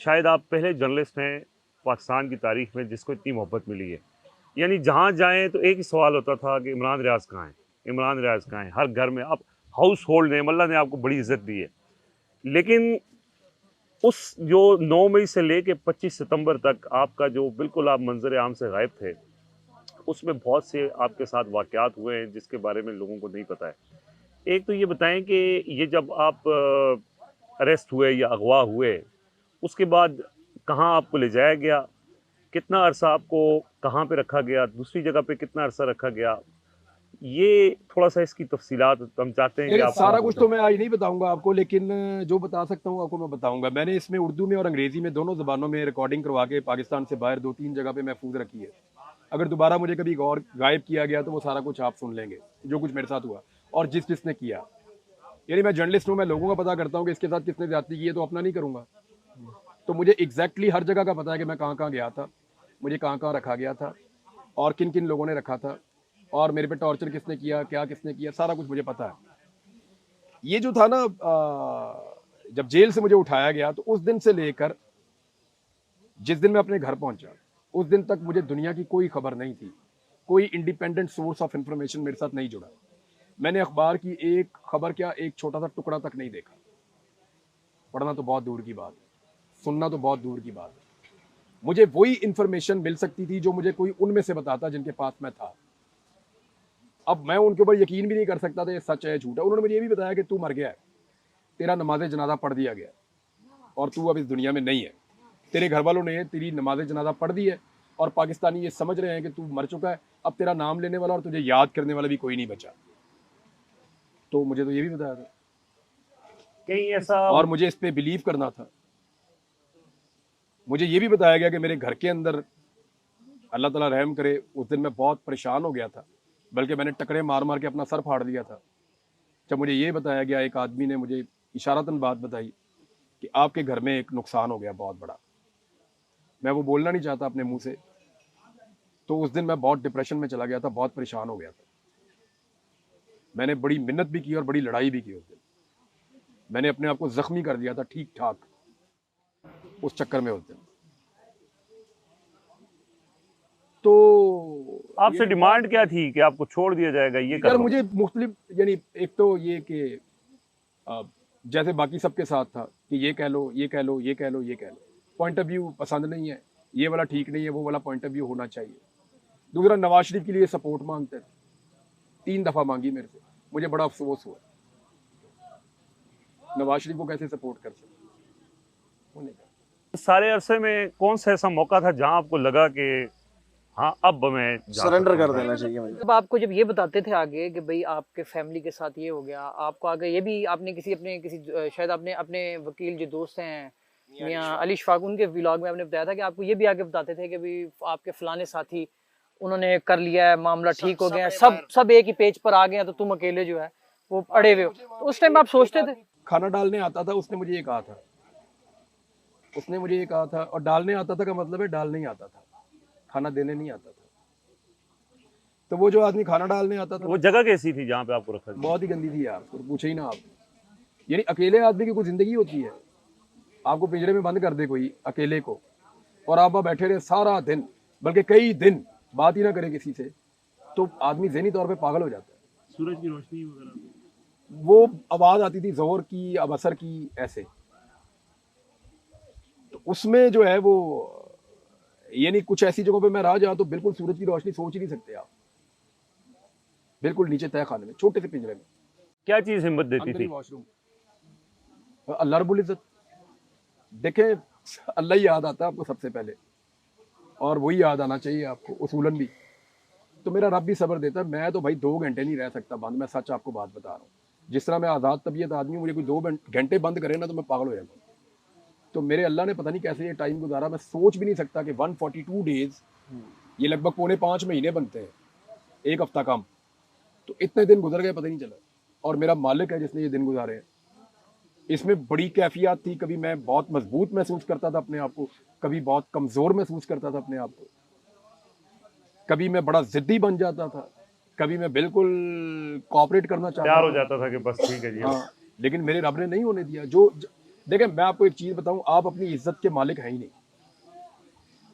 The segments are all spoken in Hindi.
शायद आप पहले जर्नलिस्ट हैं पाकिस्तान की तारीख में जिसको इतनी मोहब्बत मिली है। यानी जहाँ जाएँ तो एक ही सवाल होता था कि इमरान रियाज़ कहाँ है? इमरान रियाज़ कहाँ है? हर घर में अब हाउस होल्ड नेम अल्लाह ने आपको बड़ी इज़्ज़त दी है। लेकिन उस जो 9 मई से लेके 25 सितंबर तक आपका जो बिल्कुल आप मंज़र आम से गायब थे, उसमें बहुत से आपके साथ वाक़यात हुए हैं जिसके बारे में लोगों को नहीं पता है। एक तो ये बताएँ कि ये जब आप अरेस्ट हुए या अगवा हुए, उसके बाद कहाँ आपको ले जाया गया? कितना अरसा आपको कहाँ पे रखा गया? दूसरी जगह पे कितना अरसा रखा गया? ये थोड़ा-सा इसकी तफ़सीलात हम चाहते हैं कि देखिए, आप सारा खुद कुछ बताएँ। तो मैं आज नहीं बताऊँगा आपको, लेकिन जो बता सकता हूँ आपको मैं बताऊँगा। मैंने इसमें उर्दू में और अंग्रेज़ी में दोनों ज़बानों में रिकॉर्डिंग करवा के पाकिस्तान से बाहर 2-3 जगह पे महफूज़ रखी है। अगर दोबारा मुझे कभी और गायब किया गया तो वो सारा कुछ आप सुन लेंगे, जो कुछ मेरे साथ हुआ और जिसने किया। यानी मैं जर्नलिस्ट हूँ, मैं लोगों का पता करता हूँ कि इसके साथ किसने ज़्यादती की है, तो अपना नहीं करूँगा। तो मुझे एग्ज़ैक्टली हर जगह का पता है कि मैं कहाँ-कहाँ गया था, मुझे कहाँ-कहाँ रखा गया था और किन-किन लोगों ने रखा था और मेरे पे टॉर्चर किसने किया, क्या किसने किया, सारा कुछ मुझे पता है। ये जो था ना जब जेल से मुझे उठाया गया तो उस दिन से लेकर जिस दिन मैं अपने घर पहुंचा, उस दिन तक मुझे दुनिया की कोई खबर नहीं थी। कोई इंडिपेंडेंट सोर्स ऑफ इंफॉर्मेशन मेरे साथ नहीं जुड़ा। मैंने अखबार की एक खबर क्या एक छोटा सा टुकड़ा तक नहीं देखा। पढ़ना तो बहुत दूर की बात है, सुनना तो बहुत दूर की बात है। मुझे वही इंफॉर्मेशन मिल सकती थी जो मुझे कोई उनमें से बताता जिनके पास मैं था। अब मैं उनके ऊपर यकीन भी नहीं कर सकता था ये सच है झूठ है। उन्होंने मुझे ये भी बताया कि तू मर गया है, तेरा नमाज जनाजा पढ़ दिया गया और तू अब इस दुनिया में नहीं है। तेरे घर वालों ने तेरी नमाज जनाजा पढ़ दी है और पाकिस्तानी ये समझ रहे हैं कि तू मर चुका है, अब तेरा नाम लेने वाला और तुझे याद करने वाला भी कोई नहीं बचा। तो मुझे तो ये भी बताया था कहीं ऐसा और मुझे इस पर बिलीव करना था। मुझे ये भी बताया गया कि मेरे घर के अंदर अल्लाह ताला रहम करे, उस दिन मैं बहुत परेशान हो गया था, बल्कि मैंने टकरे मार मार के अपना सर फाड़ दिया था। जब मुझे ये बताया गया, एक आदमी ने मुझे इशारतन बात बताई कि आपके घर में एक नुकसान हो गया बहुत बड़ा। मैं वो बोलना नहीं चाहता अपने मुंह से। तो उस दिन मैं बहुत डिप्रेशन में चला गया था, बहुत परेशान हो गया था। मैंने बड़ी मिन्नत भी की और बड़ी लड़ाई भी की उस दिन। मैंने अपने आप को जख्मी कर दिया था ठीक ठाक उस चक्कर में उस दिन। तो आपसे यानी बहुत डिमांड क्या थी कि आपको छोड़ दिया जाएगा, ये कर यार लो? मुझे मुख्तलिफ यानी एक तो ये कि अ, जैसे बाकी सबके साथ था कि ये कह लो ये कह लो ये कह लो ये कह लो, पॉइंट ऑफ व्यू पसंद नहीं है, ये वाला ठीक नहीं है, वो वाला पॉइंट ऑफ व्यू होना चाहिए। दूसरा, नवाज शरीफ के लिए सपोर्ट मांगते थे, 3 दफा मांगी मेरे से। मुझे बड़ा अफसोस हुआ, नवाज शरीफ को कैसे सपोर्ट कर सकते होने का। सारे अरसे में कौन-सा ऐसा मौका था जहाँ आपको लगा कि हाँ, अब मैं जा सरेंडर सकता हूँ कर घर? देना चाहिए मुझे। जब आपको जब ये बताते थे आगे कि भई आपके फैमिली के साथ ये हो गया, आपको आगे ये भी आपने किसी अपने किसी शायद आपने अपने वकील जो दोस्त हैं, मियाँ अली शफ़ाक, उनके व्लॉग में आपने बताया था कि आपको ये भी आगे बताते थे कि भई आपके फलाने साथी उन्होंने कर लिया है, मामला ठीक हो गया है, सब एक ही पेज पर आ गए हैं, तो तुम अकेले जो है वो अड़े हुए हो। तो उस टाइम आप सोचते थे? खाना डालने आता था, उसने मुझे ये कहा था, उसने मुझे ये कहा था। और डालने आता था का मतलब है डालने ही आता था, खाना देने नहीं आता था। तो वो जो आदमी खाना डालने आता था वो ना, जगह कैसी थी जहाँ पे आपको रखा गया? बहुत ही गंदी थी यार, तो पूछे ही ना आप। यानी अकेले आदमी की कुछ जिंदगी होती है, आपको पिंजरे में बंद कर दे कोई अकेले को और आप वहाँ बैठे रहे सारा दिन, बल्कि कई दिन बात ही ना करे किसी से, तो आदमी ज़हनी तौर पे पागल हो जाता है। सूरज की रोशनी वगैरह? वो आवाज़ आती थी ज़ोहर की, अब असर की, ऐसे। तो उसमें जो है वो यानी कुछ ऐसी जगहों पे मैं रहा जहाँ तो बिल्कुल सूरज की रोशनी सोच ही नहीं सकते आप। बिल्कुल नीचे तह खाने में, छोटे से पिंजरे में, क्या चीज़ हिम्मत देती अंदर ही थी? वॉशरूम। अल्लाह रब्बुल इज़्ज़त। देखें, अल्लाह ही याद आता है आपको सबसे पहले, और वही याद आना चाहिए आपको उसूलन भी। तो मेरा रब भी सब्र देता है। मैं तो भाई 2 घंटे नहीं रह सकता बंद, मैं सच आपको बात बता रहा हूँ। जिस तरह मैं आज़ाद तबीयत आदमी हूँ, मुझे कोई 2 घंटे बंद करे ना तो मैं पागल हो जाता हूँ। तो मेरे अल्लाह ने पता नहीं कैसे ये टाइम गुजारा, मैं सोच भी नहीं सकता कि 142 डेज, ये लगभग पौने 5 महीने बनते हैं, एक हफ्ता कम। तो इतने दिन गुजर गए पता ही नहीं चला। और मेरा मालिक है जिसने ये दिन गुजारे हैं। इसमें बड़ी कैफियत थी, कभी मैं बहुत मजबूत महसूस करता था अपने आप को, कभी बहुत कमज़ोर महसूस करता था अपने आप को, कभी मैं बड़ा ज़िद्दी बन जाता था, कभी मैं बिल्कुल कोऑपरेट करना चाहता तैयार हो था। जाता था कि बस ठीक है जी अब। हाँ, लेकिन मेरे रब ने नहीं होने दिया। जो देखें मैं आपको एक चीज बताऊं, आप अपनी इज्जत के मालिक हैं ही नहीं,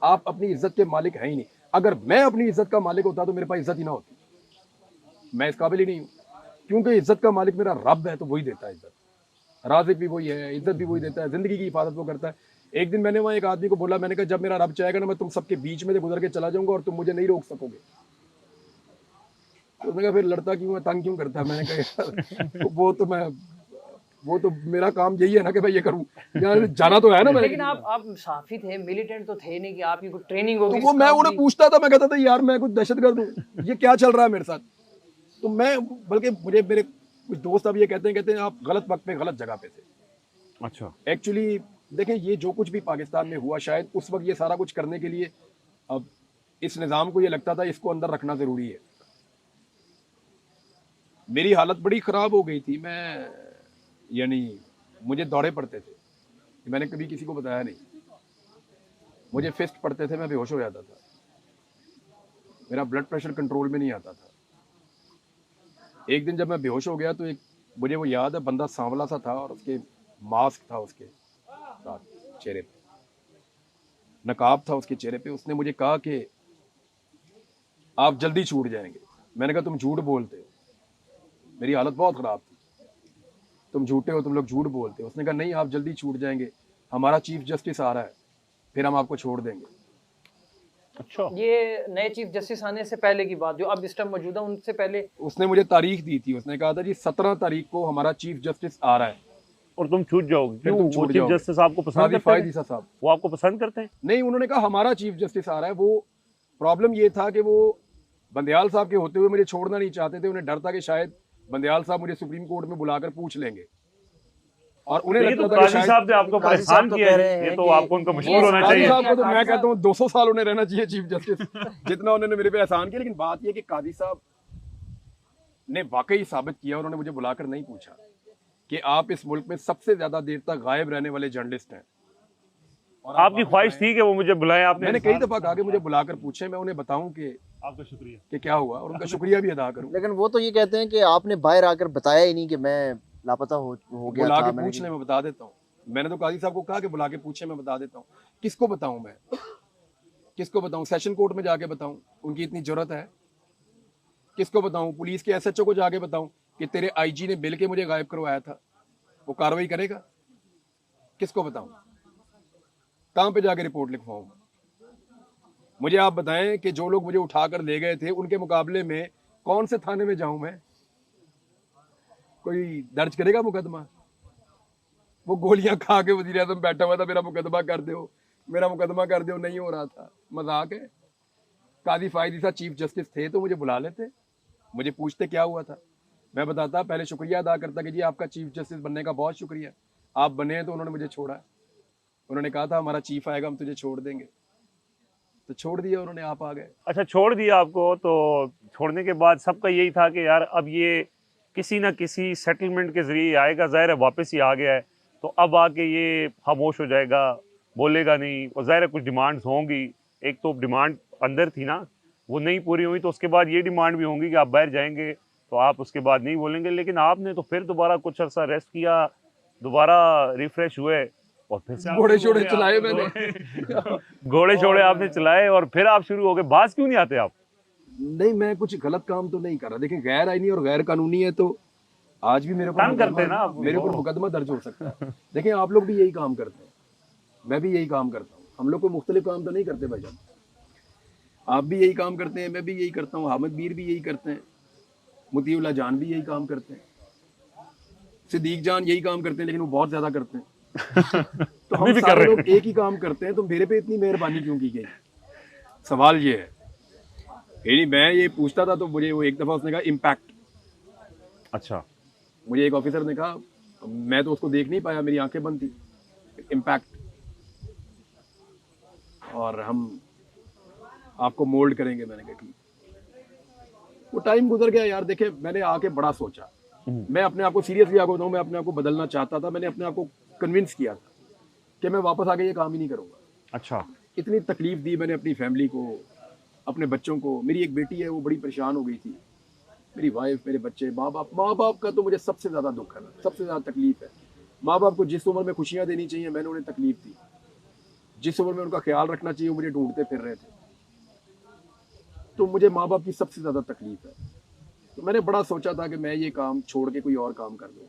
आप अपनी इज्जत के मालिक हैं ही नहीं। अगर मैं अपनी इज्जत का मालिक होता तो मेरे पास इज्जत ही ना होती, मैं इस काबिल ही नहीं हूँ, क्योंकि इज्जत का मालिक मेरा रब है, तो वही देता है इज्जत, राज़िक भी वही है, इज्जत भी वही देता है, जिंदगी की हिफाजत वो करता है। एक दिन मैंने वहाँ एक आदमी को बोला, मैंने कहा जब मेरा रब चाहेगा ना मैं तुम सबके बीच में से गुजर के चला जाऊंगा और तुम मुझे नहीं रोक सकोगे। तो उसने कहा फिर लड़ता क्यों है, तंग क्यों करता है? मैंने कहा यार वो तो मेरा काम यही है ना कि मैं ये करूं, यहाँ जाना तो है ना मैंने। लेकिन आप साफी थे, मिलिटेंट तो थे नहीं कि आपकी कोई ट्रेनिंग होगी तो वो इस मैं काम उन्हें की? पूछता था, मैं कहता था यार मैं कुछ दहशतगर्द हूँ, ये क्या चल रहा है मेरे साथ। तो मैं बल्कि मुझे मेरे कुछ दोस्त अब ये कहते हैं आप गलत वक्त पे गलत जगह पे थे। अच्छा। एक्चुअली देखें ये जो कुछ भी पाकिस्तान में हुआ, शायद उस वक्त ये सारा कुछ करने के लिए अब इस निज़ाम को ये लगता था इसको अंदर रखना ज़रूरी है। मेरी हालत बड़ी ख़राब हो गई थी, मैं यानी मुझे दौरे पड़ते थे, मैंने कभी किसी को बताया नहीं, मुझे फिस्ट पड़ते थे, मैं बेहोश हो जाता था, मेरा ब्लड प्रेशर कंट्रोल में नहीं आता था। एक दिन जब मैं बेहोश हो गया तो एक मुझे वो याद है, बंदा सांवला सा था और उसके मास्क था उसके साथ चेहरे पे, नकाब था उसके चेहरे पे। उसने मुझे कहा कि आप जल्दी छूट जाएंगे। मैंने कहा तुम झूठ बोलते हो, मेरी हालत बहुत ख़राब थी, तुम झूठे हो, तुम लोग झूठ बोलते हो। उसने कहा नहीं आप जल्दी छूट जाएंगे, हमारा चीफ जस्टिस आ रहा है, फिर हम आपको छोड़ देंगे। अच्छा। ये नए चीफ जस्टिस आने से पहले की बात, जो अब इस टाइम मौजूदा उनसे पहले? उसने मुझे तारीख दी थी, उसने कहा था जी 17 तारीख को हमारा चीफ जस्टिस आ रहा है, और तुम छूट जाओगे? फिर क्यों? तुम वो छूट चीफ जाओगे। जस्टिस आपको पसंद काजी करते फायद हैं? ईसा साहब, वो आपको पसंद करते हैं? नहीं उन्होंने कहा हमारा चीफ जस्टिस आ रहा है। वो प्रॉब्लम ये था कि वो बंदयाल साहब के होते हुए मुझे छोड़ना नहीं चाहते थे, उन्हें डर था कि शायद बंदयाल साहब मुझे सुप्रीम कोर्ट में बुलाकर पूछ लेंगे, और उन्हें ये लगता तो था कि काजी शायद साहब ने आपको काजी परेशान साहब तो किया कह है, रहे ये हैं तो कि आपको उनका मशहूर होना काजी चाहिए। साहब को तो मैं कहता हूँ 200 साल उन्हें रहना चाहिए चीफ जस्टिस, जितना उन्होंने मेरे पे एहसान किया। लेकिन बात यह कि काजी साहब ने वाकई साबित किया, उन्होंने मुझे बुलाकर नहीं पूछा कि आप इस मुल्क में सबसे ज्यादा देर तक गायब रहने वाले जर्नलिस्ट हैं, और आपकी ख्वाहिश थी कि वो मुझे बुलाएं, आपने? मैंने कई दफा कहा कि मुझे बुलाकर पूछे, मैं उन्हें बताऊं कि आपका शुक्रिया। कि क्या हुआ, और उनका शुक्रिया भी अदा करूं। लेकिन वो तो ये कहते हैं कि आपने बाहर आकर बताया ही नहीं कि मैं लापता हो गया बुला था। के पूछ ले, मैं बता देता हूँ। मैंने तो काजी साहब को कहा कि बुला के पूछे, मैं बता देता हूँ। किसको बताऊं मैं, किसको बताऊं? सेशन कोर्ट में जाके बताऊं, उनकी इतनी जरूरत है? किसको बताऊं? पुलिस के एसएचओ को जाके बताऊं कि तेरे आईजी ने बिल के मुझे गायब करवाया था, वो कार्रवाई करेगा? किसको बताऊं? कहां पे जाके रिपोर्ट लिखवाऊं? मुझे आप बताएं कि जो लोग मुझे उठाकर ले गए थे उनके मुकाबले में कौन से थाने में जाऊं मैं? कोई दर्ज करेगा मुकदमा? वो गोलियां खा के वजीर आजम बैठा हुआ था, मेरा मुकदमा कर दो, मेरा मुकदमा कर दो, नहीं हो रहा था। मजाक है? काजी फायद ईसा चीफ जस्टिस थे तो मुझे बुला लेते, मुझे पूछते क्या हुआ था, मैं बताता, पहले शुक्रिया अदा करता कि जी आपका चीफ जस्टिस बनने का बहुत शुक्रिया, आप बने हैं तो उन्होंने मुझे छोड़ा। उन्होंने कहा था हमारा चीफ आएगा हम तुझे छोड़ देंगे, तो छोड़ दिया उन्होंने, आप आ गए। अच्छा, छोड़ दिया आपको। तो छोड़ने के बाद सबका यही था कि यार अब ये किसी ना किसी सेटलमेंट के जरिए आएगा, ज़ाहिर है वापस ही आ गया है, तो अब आके ये खामोश हो जाएगा, बोलेगा नहीं, और ज़ाहिर है कुछ डिमांड्स होंगी। एक तो डिमांड अंदर थी ना, वो नहीं पूरी हुई, तो उसके बाद ये डिमांड भी होंगी कि आप बाहर जाएंगे तो आप उसके बाद नहीं बोलेंगे। लेकिन आपने तो फिर दोबारा कुछ अर्सा रेस्ट किया, दोबारा रिफ्रेश हुए, और फिर से घोड़े शोड़े चलाए मैंने घोड़े शोड़े आपने चलाए, और फिर आप शुरू हो गए। बाज क्यों नहीं आते आप? नहीं मैं कुछ गलत काम तो नहीं कर रहा। देखिए गैर आईनी और गैर कानूनी है तो आज भी मेरे तंग करते हैं ना आप। मेरे ऊपर मुकदमा दर्ज हो सकता है। देखिए आप लोग भी यही काम करते हैं, मैं भी यही काम करता हूँ, हम लोग कोई मुख्तलिफ काम तो नहीं करते भाईजान। आप भी यही काम करते हैं, मैं भी यही करता हूँ, हामिद बीर भी यही करते हैं, मुतीउल्लाह जान भी यही काम करते हैं, सिद्दीक जान यही काम करते हैं, लेकिन वो बहुत ज्यादा करते हैं। तो हम सारे लोग एक ही काम करते हैं, तो मेरे पे इतनी मेहरबानी क्यों की गई? सवाल ये है। यानी मैं ये पूछता था तो मुझे वो एक दफा उसने कहा इम्पैक्ट। अच्छा। मुझे एक ऑफिसर ने कहा, मैं तो उसको देख नहीं पाया, मेरी आंखें बंद थी, इम्पैक्ट, और हम आपको मोल्ड करेंगे। मैंने कहा ठीक। वो टाइम गुजर गया यार। देखे मैंने आके बड़ा सोचा, मैं अपने आप को सीरियसली आपको बताऊं, मैं अपने आप को बदलना चाहता था। मैंने अपने आप को कन्विंस किया था कि मैं वापस आके ये काम ही नहीं करूंगा। अच्छा। इतनी तकलीफ दी मैंने अपनी फैमिली को, अपने बच्चों को। मेरी एक बेटी है, वो बड़ी परेशान हो गई थी, मेरी वाइफ, मेरे बच्चे, माँ बाप का तो मुझे सबसे ज़्यादा दुख है, सबसे ज़्यादा तकलीफ है। माँ बाप को जिस उम्र में खुशियाँ देनी चाहिए मैंने उन्हें तकलीफ दी, जिस उम्र में उनका ख्याल रखना चाहिए वो मुझे ढूंढते फिर रहे थे। तो मुझे माँ बाप की सबसे ज़्यादा तकलीफ है। तो मैंने बड़ा सोचा था कि मैं ये काम छोड़ के कोई और काम कर लूँ।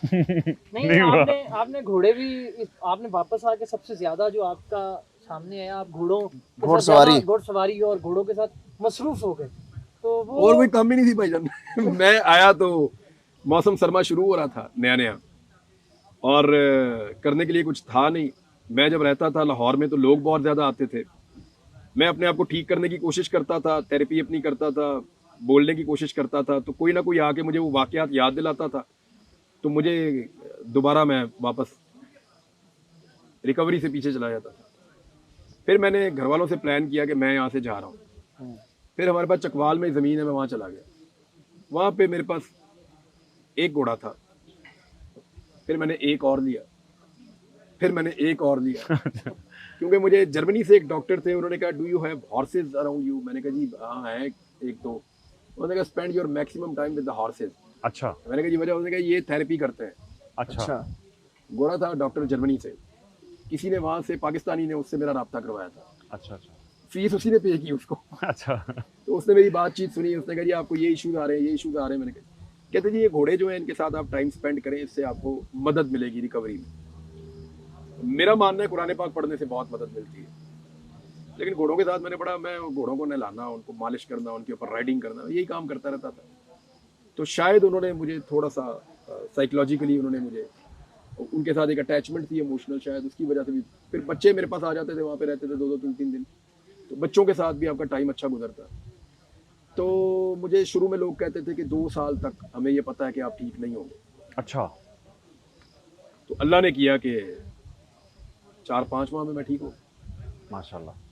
नहीं, नहीं हुआ। आपने घोड़े भी आपने वापस आके सबसे ज्यादा जो आपका सामने है, आप घोड़ों के साथ घोड़सवारी। ज्यादा- घोड़सवारी और घोड़ों के साथ मसरूफ हो गए, तो वो और कोई काम ही नहीं थी भाईजान। मैं आया तो मौसम सरमा शुरू हो रहा था नया नया, और करने के लिए कुछ था नहीं। मैं जब रहता था लाहौर में तो लोग बहुत ज़्यादा आते थे। मैं अपने आप को ठीक करने की कोशिश करता था, थेरेपी अपनी करता था, बोलने की कोशिश करता था, तो कोई ना कोई आके मुझे वो वाकयात याद दिलाता था, तो मुझे दोबारा मैं वापस रिकवरी से पीछे चला जाता था। फिर मैंने घर वालों से प्लान किया कि मैं यहाँ से जा रहा हूँ। फिर हमारे पास चकवाल में ज़मीन है, मैं वहाँ चला गया। वहाँ पे मेरे पास एक घोड़ा था, फिर मैंने एक और लिया, फिर मैंने एक और लिया। क्योंकि मुझे जर्मनी से एक डॉक्टर थे, उन्होंने कहा do you have horse's around you. मैंने कहा जी हाँ है एक दो। उन्होंने कहा spend your maximum time with the horse's. अच्छा मैंने कहा जी वजह, उन्होंने कहा ये थेरेपी करते हैं। अच्छा गोरा था डॉक्टर जर्मनी से, किसी ने वहाँ से पाकिस्तानी ने उससे मेरा रब्ता करवाया था, अच्छा अच्छा फीस उसी ने पे की उसको। अच्छा तो उसने मेरी बातचीत सुनी, उसने कहा जी आपको ये इशूज आ रहे हैं, ये इशूज आ रहे हैं। मैंने कहा, कहते जी ये घोड़े जो हैं इनके साथ आप टाइम स्पेंड करें, इससे आपको मदद मिलेगी रिकवरी में। मेरा मानना है कुरान पाक पढ़ने से बहुत मदद मिलती है, लेकिन घोड़ों के साथ मैं घोड़ों को नहलाना, उनको मालिश करना, उनके ऊपर राइडिंग करना, यही काम करता रहता था। तो शायद उन्होंने मुझे थोड़ा सा साइकोलॉजिकली उन्होंने मुझे उनके साथ एक अटैचमेंट थी इमोशनल, शायद उसकी वजह से भी। फिर बच्चे मेरे पास आ जाते थे, वहाँ पे रहते थे 2-2 3-3 दिन, तो बच्चों के साथ भी आपका टाइम अच्छा गुजरता। तो मुझे शुरू में लोग कहते थे कि 2 साल तक हमें ये पता है कि आप ठीक नहीं होंगे। अच्छा तो अल्लाह ने किया कि 4-5 माह में मैं ठीक हूँ। माशाल्लाह